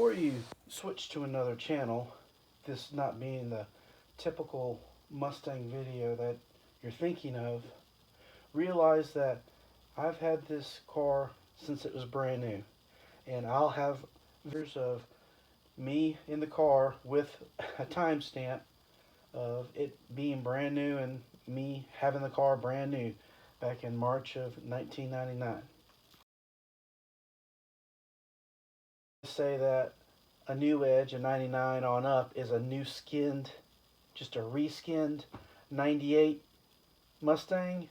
Before you switch to another channel, this not being the typical Mustang video that you're thinking of, realize that I've had this car since it was brand new, and I'll have videos of me in the car with a timestamp of it being brand new and me having the car brand new back in March of 1999. Say that a new Edge, a 99 on up, is a new skinned, just a reskinned 98 Mustang.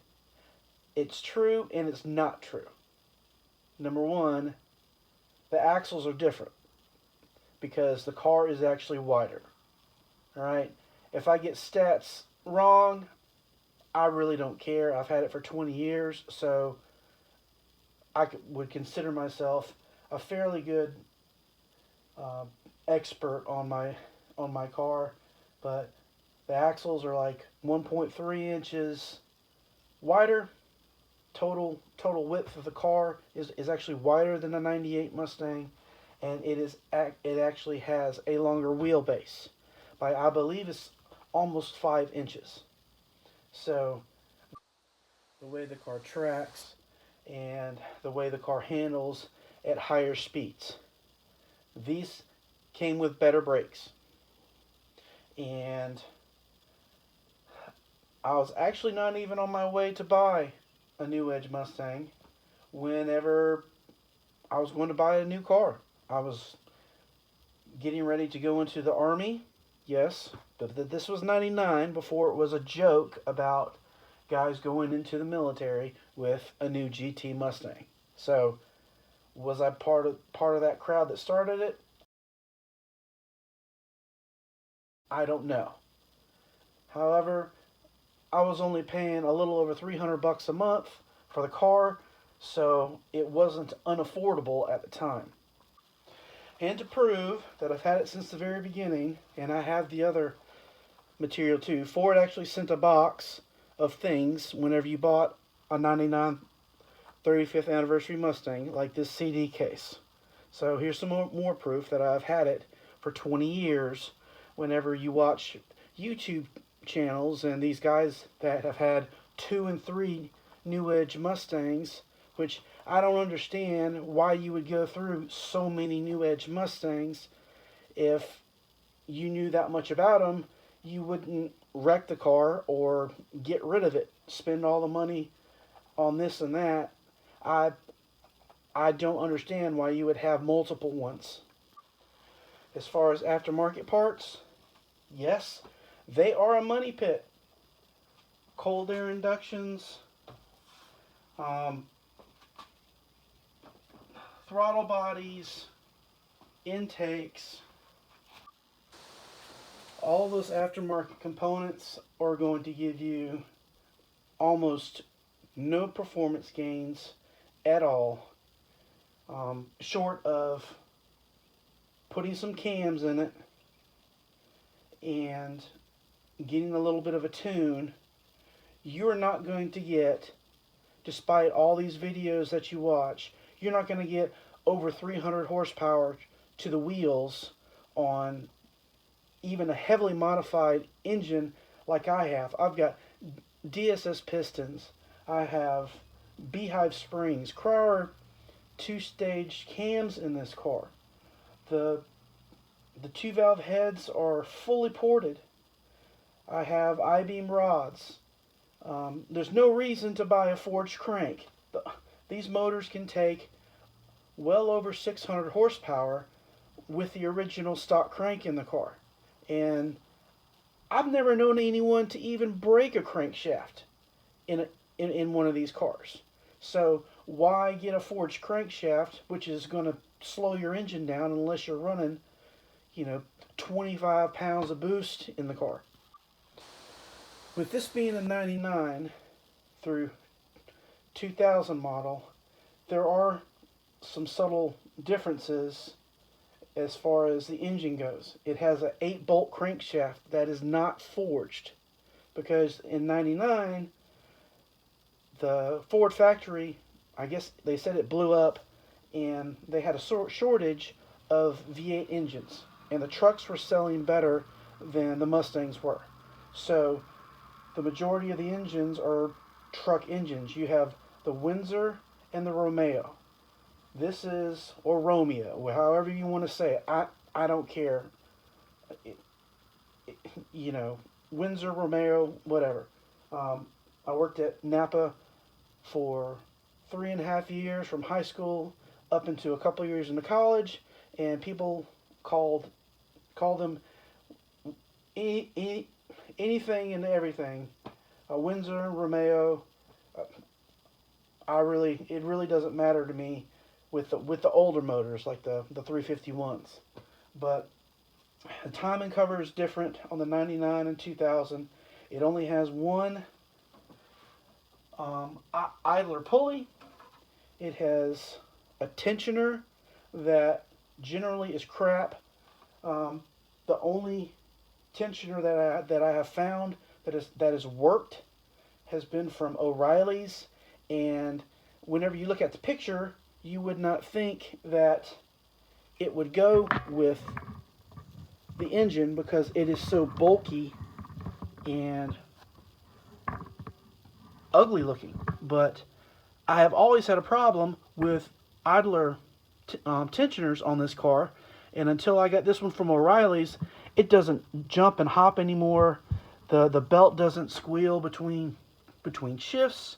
It's true and it's not true. Number one, the axles are different because the car is actually wider. Alright, if I get stats wrong, I really don't care. I've had it for 20 years, so I would consider myself a fairly good expert on my car, but the axles are like 1.3 inches wider. Total width of the car is actually wider than a 98 Mustang, and it actually has a longer wheelbase by, I believe, it's almost 5 inches. So the way the car tracks and the way the car handles at higher speeds, these came with better brakes. And I was actually not even on my way to buy a new Edge Mustang whenever I was going to buy a new car. I was getting ready to go into the Army, yes, but this was 99, before it was a joke about guys going into the military with a new GT Mustang. So was I part of that crowd that started it? I don't know. However, I was only paying a little over $300 a month for the car, so it wasn't unaffordable at the time. And to prove that I've had it since the very beginning, and I have the other material too, Ford actually sent a box of things whenever you bought a 99 35th anniversary Mustang, like this CD case. So here's some more proof that I've had it for 20 years. Whenever you watch YouTube channels and these guys that have had 2 and 3 New Edge Mustangs, which I don't understand why you would go through so many New Edge Mustangs. If you knew that much about them, you wouldn't wreck the car or get rid of it, spend all the money on this and that. I don't understand why you would have multiple ones. As far as aftermarket parts, yes, they are a money pit. Cold air inductions, throttle bodies, intakes, all those aftermarket components are going to give you almost no performance gains at all, short of putting some cams in it and getting a little bit of a tune. You're not going to get, despite all these videos that you watch, you're not going to get over 300 horsepower to the wheels on even a heavily modified engine like I have. I've got DSS pistons, I have beehive springs, Crowder 2-stage cams in this car. The 2-valve heads are fully ported. I have I-beam rods. There's no reason to buy a forged crank. These motors can take well over 600 horsepower with the original stock crank in the car. And I've never known anyone to even break a crankshaft in one of these cars. So why get a forged crankshaft, which is going to slow your engine down unless you're running, 25 pounds of boost in the car? With this being a 99 through 2000 model, there are some subtle differences as far as the engine goes. It has an 8-bolt crankshaft that is not forged, because in 99 the Ford factory, I guess they said it blew up and they had a shortage of V8 engines, and the trucks were selling better than the Mustangs were. So the majority of the engines are truck engines. You have the Windsor and the Romeo. This is, or Romeo, however you want to say it. I don't care. It, you know, Windsor, Romeo, whatever. I worked at Napa for 3.5 years from high school up into a couple years into college, and people called them anything and everything. Windsor, Romeo. It really doesn't matter to me with the older motors like the 351s, but the timing cover is different on the 99 and 2000. It only has one idler pulley. It has a tensioner that generally is crap. The only tensioner that I have found that has worked has been from O'Reilly's, and whenever you look at the picture, you would not think that it would go with the engine because it is so bulky and ugly looking. But I have always had a problem with idler tensioners on this car, and until I got this one from O'Reilly's, it doesn't jump and hop anymore. The belt doesn't squeal between shifts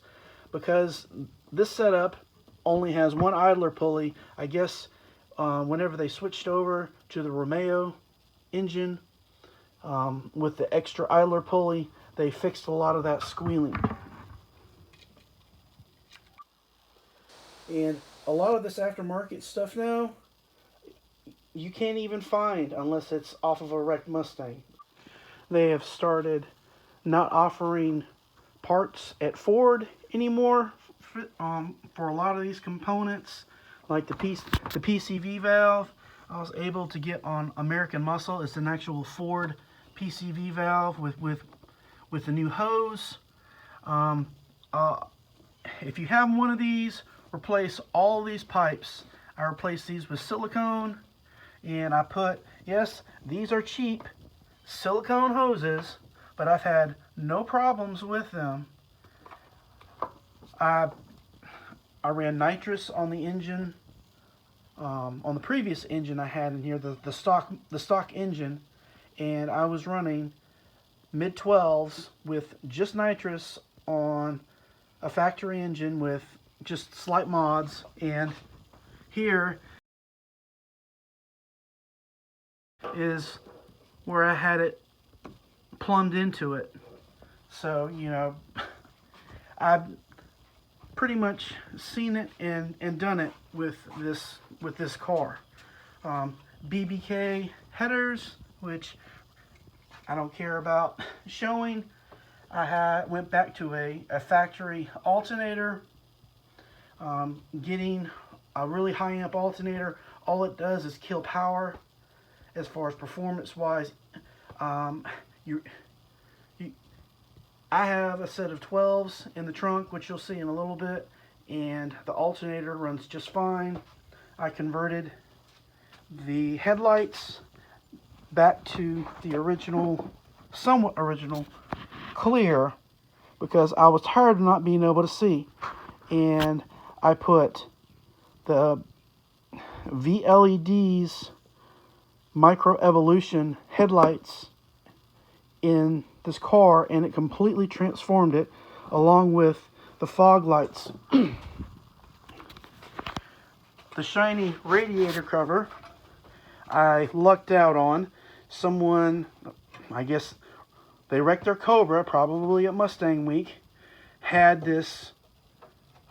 because this setup only has one idler pulley. I guess whenever they switched over to the Romeo engine with the extra idler pulley, they fixed a lot of that squealing. And a lot of this aftermarket stuff now, you can't even find unless it's off of a wrecked Mustang. They have started not offering parts at Ford anymore for a lot of these components, like the PCV valve. I was able to get on American Muscle. It's an actual Ford PCV valve with the new hose. If you have one of these, replace all these pipes. I replaced these with silicone, and I put, yes, these are cheap silicone hoses, but I've had no problems with them. I ran nitrous on the engine, on the previous engine I had in here, the stock engine, and I was running mid-12s with just nitrous on a factory engine with just slight mods. And here is where I had it plumbed into it. So, you know, I've pretty much seen it and done it with this car. BBK headers, which I don't care about showing. I went back to a factory alternator. Getting a really high amp alternator, all it does is kill power. As far as performance wise, I have a set of 12s in the trunk, which you'll see in a little bit, and the alternator runs just fine. I converted the headlights back to the original, somewhat original, clear, because I was tired of not being able to see. And I put the VLEDs Micro Evolution headlights in this car, and it completely transformed it, along with the fog lights. The shiny radiator cover I lucked out on. Someone, I guess they wrecked their Cobra, probably at Mustang Week, had this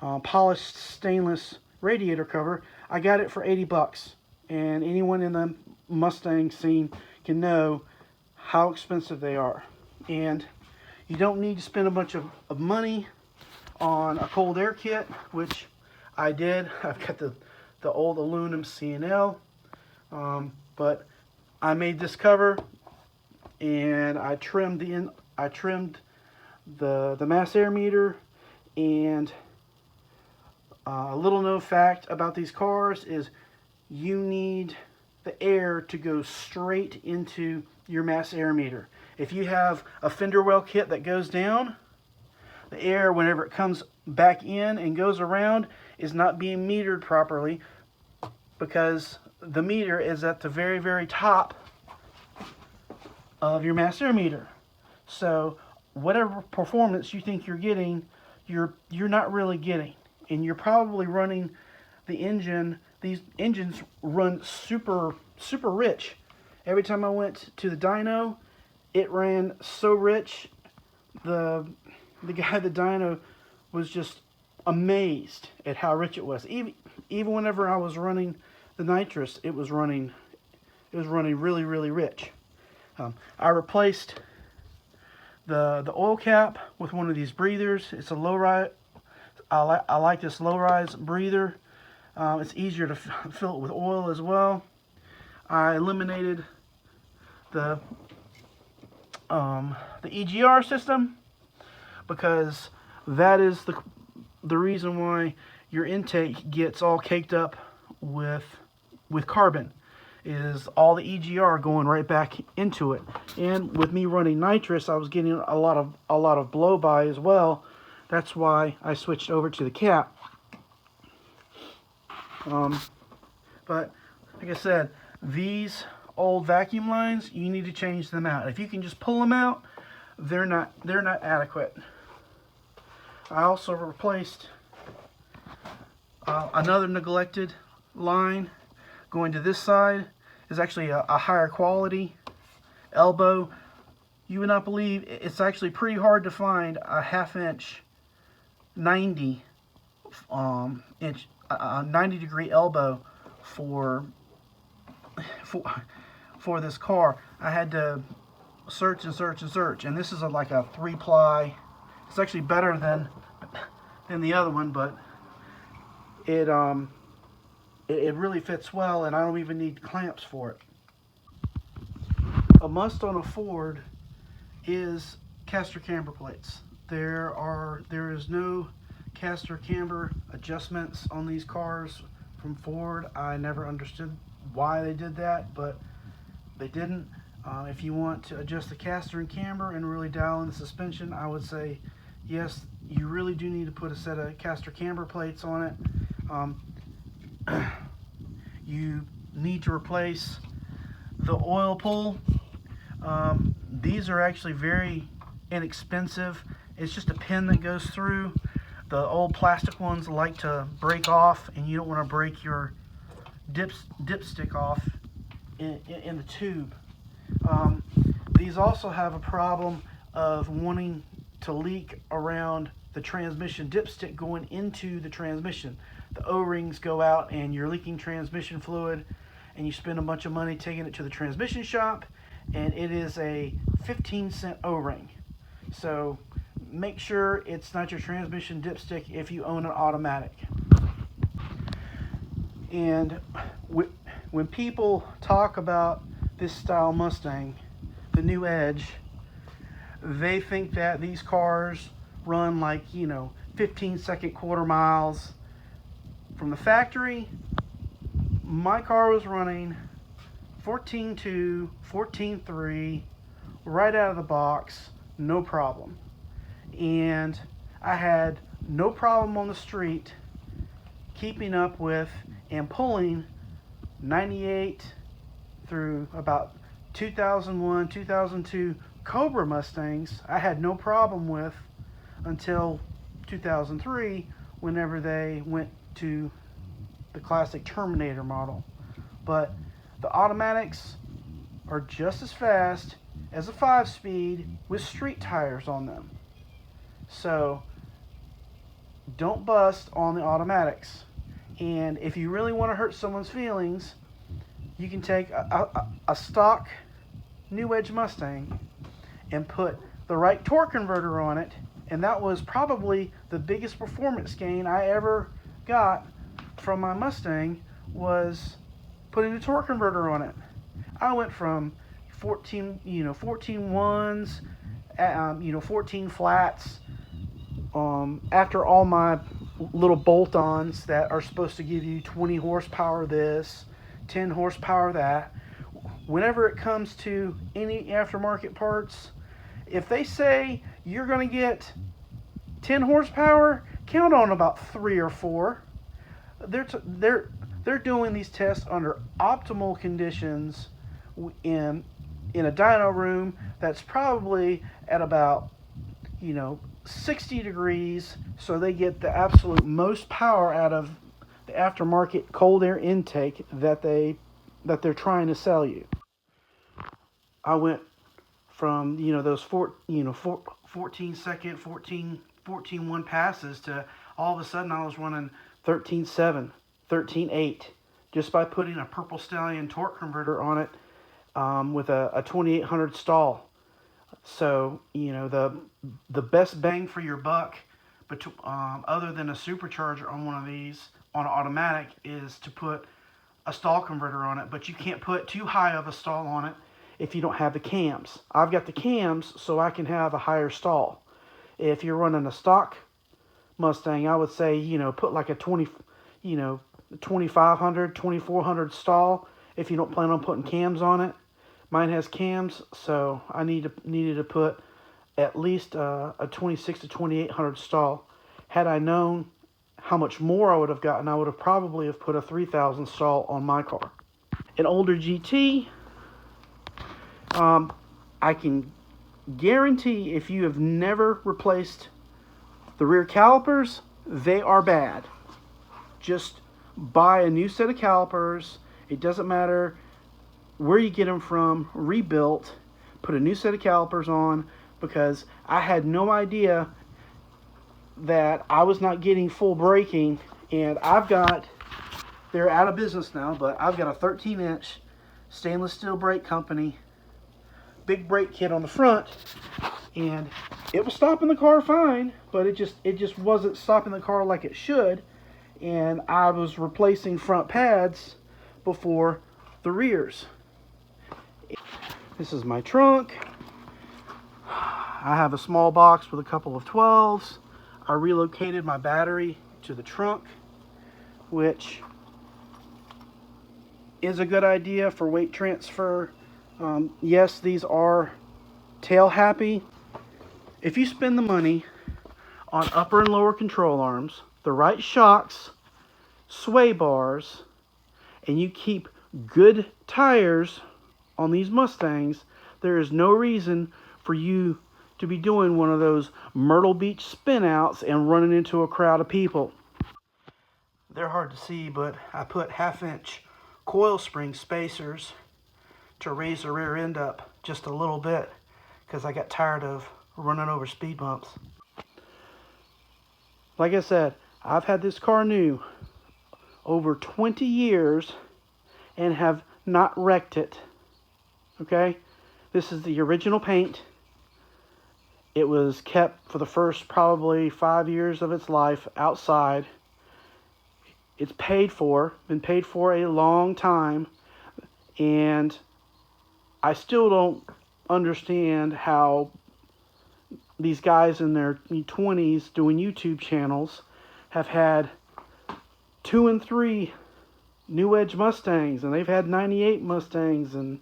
polished stainless radiator cover. I got it for 80 bucks, and anyone in the Mustang scene can know how expensive they are. And you don't need to spend a bunch of money on a cold air kit, which I did. I've got the old aluminum C&L, but I made this cover, and I trimmed the mass air meter. And a little known fact about these cars is you need the air to go straight into your mass air meter. If you have a fender well kit that goes down, the air, whenever it comes back in and goes around, is not being metered properly because the meter is at the very, very top of your mass air meter. So whatever performance you think you're getting, you're not really getting. And you're probably running the engine. These engines run super rich. Every time I went to the dyno, it ran so rich. The guy at the dyno was just amazed at how rich it was. Even whenever I was running the nitrous, it was running really, really rich. I replaced the oil cap with one of these breathers. It's a low rise. I like this low rise breather. It's easier to fill it with oil as well. I eliminated the EGR system because that is the reason why your intake gets all caked up with carbon, is all the EGR going right back into it. And with me running nitrous, I was getting a lot of blow by as well. That's why I switched over to the cap. But like I said, these old vacuum lines, you need to change them out. If you can just pull them out, they're not adequate. I also replaced another neglected line. Going to this side is actually a higher quality elbow. You would not believe, it's actually pretty hard to find a 1/2 inch 90 degree elbow for this car. I had to search and search and search, and this is like a 3-ply. It's actually better than the other one, but it really fits well, and I don't even need clamps for it. A must on a Ford is caster camber plates. There is no caster camber adjustments on these cars from Ford. I never understood why they did that, but they didn't. If you want to adjust the caster and camber and really dial in the suspension, I would say yes, you really do need to put a set of caster camber plates on it. You need to replace the oil pull. These are actually very inexpensive. It's just a pin that goes through. The old plastic ones like to break off, and you don't want to break your dipstick off in the tube. These also have a problem of wanting to leak around the transmission dipstick going into the transmission. The O-rings go out and you're leaking transmission fluid, and you spend a bunch of money taking it to the transmission shop, and it is a 15-cent O-ring. So make sure it's not your transmission dipstick if you own an automatic. And when people talk about this style Mustang, the new Edge, they think that these cars run like, 15-second quarter miles. From the factory, my car was running 14.2, 14.3 right out of the box, no problem. And I had no problem on the street keeping up with and pulling 98 through about 2001, 2002 Cobra Mustangs. I had no problem with until 2003, whenever they went to the classic Terminator model. But the automatics are just as fast as a 5-speed with street tires on them. So don't bust on the automatics. And if you really want to hurt someone's feelings, you can take a stock new Edge Mustang and put the right torque converter on it, and that was probably the biggest performance gain I ever got from my Mustang, was putting a torque converter on it. I went from 14 ones, 14 flats, after all my little bolt-ons that are supposed to give you 20 horsepower this, 10 horsepower that. Whenever it comes to any aftermarket parts, if they say you're going to get 10 horsepower, count on about 3 or 4. They're doing these tests under optimal conditions in a dyno room that's probably at about 60 degrees, so they get the absolute most power out of the aftermarket cold air intake that they're trying to sell you. I went from those 14-second 14 passes to all of a sudden I was running 13.7, 13.8 just by putting a Purple Stallion torque converter on it with a 2800 stall. So the best bang for your buck, but other than a supercharger on one of these on automatic, is to put a stall converter on it. But you can't put too high of a stall on it if you don't have the cams. I've got the cams so I can have a higher stall. If you're running a stock Mustang, I would say put like a 2500, 2400 stall if you don't plan on putting cams on it. Mine has cams, so I needed to put at least a 26 to 2800 stall. Had I known how much more I would have gotten, I would have probably have put a 3000 stall on my car. An older GT, I can guarantee if you have never replaced the rear calipers, they are bad. Just buy a new set of calipers. It doesn't matter where you get them from, rebuilt, put a new set of calipers on, because I had no idea that I was not getting full braking, and they're out of business now, but I've got a 13-inch stainless steel brake company, big brake kit on the front, and it was stopping the car fine, but it just wasn't stopping the car like it should, and I was replacing front pads before the rears. This is my trunk. I have a small box with a couple of 12s. I relocated my battery to the trunk, which is a good idea for weight transfer. Yes, these are tail happy. If you spend the money on upper and lower control arms, the right shocks, sway bars, and you keep good tires on these Mustangs, there is no reason for you to be doing one of those Myrtle Beach spin outs and running into a crowd of people. They're hard to see, but I put 1/2-inch coil spring spacers to raise the rear end up just a little bit because I got tired of running over speed bumps. Like I said, I've had this car new over 20 years and have not wrecked it. Okay, this is the original paint. It was kept for the first probably 5 years of its life outside. It's paid for, been paid for a long time, and I still don't understand how these guys in their 20s doing YouTube channels have had 2 and 3 new Edge Mustangs, and they've had 98 Mustangs, and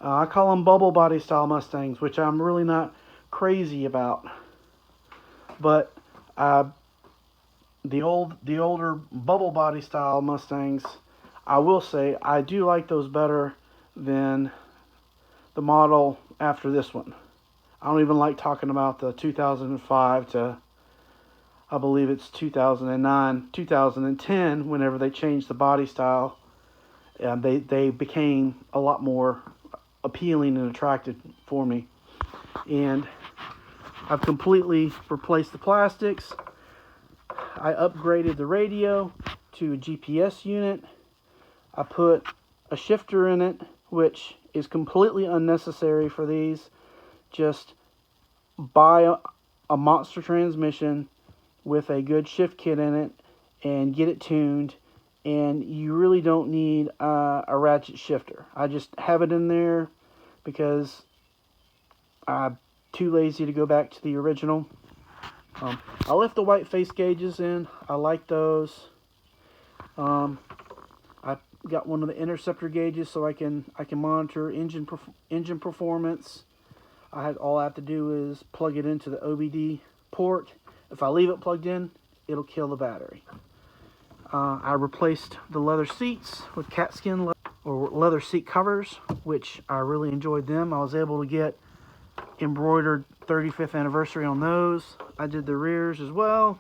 I call them bubble body style Mustangs, which I'm really not crazy about. But the older bubble body style Mustangs, I will say I do like those better than the model after this one. I don't even like talking about the 2005 to, I believe it's 2009, 2010, whenever they changed the body style. They became a lot more appealing and attractive for me. And I've completely replaced the plastics. I upgraded the radio to a GPS unit. I put a shifter in it, which is completely unnecessary for these. Just buy a monster transmission with a good shift kit in it and get it tuned, and you really don't need a ratchet shifter. I just have it in there because I'm too lazy to go back to the original. I left the white face gauges in. I like those. I got one of the interceptor gauges so I can monitor engine performance. All I have to do is plug it into the OBD port. If I leave it plugged in, it'll kill the battery. I replaced the leather seats with cat skin or leather seat covers, which I really enjoyed them. I was able to get embroidered 35th anniversary on those. I did the rears as well.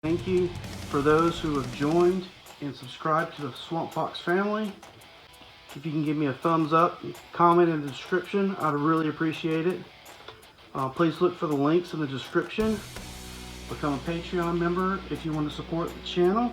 Thank you for those who have joined and subscribed to the Swamp Fox family. If you can give me a thumbs up, comment in the description, I'd really appreciate it. Please look for the links in the description. Become a Patreon member if you want to support the channel.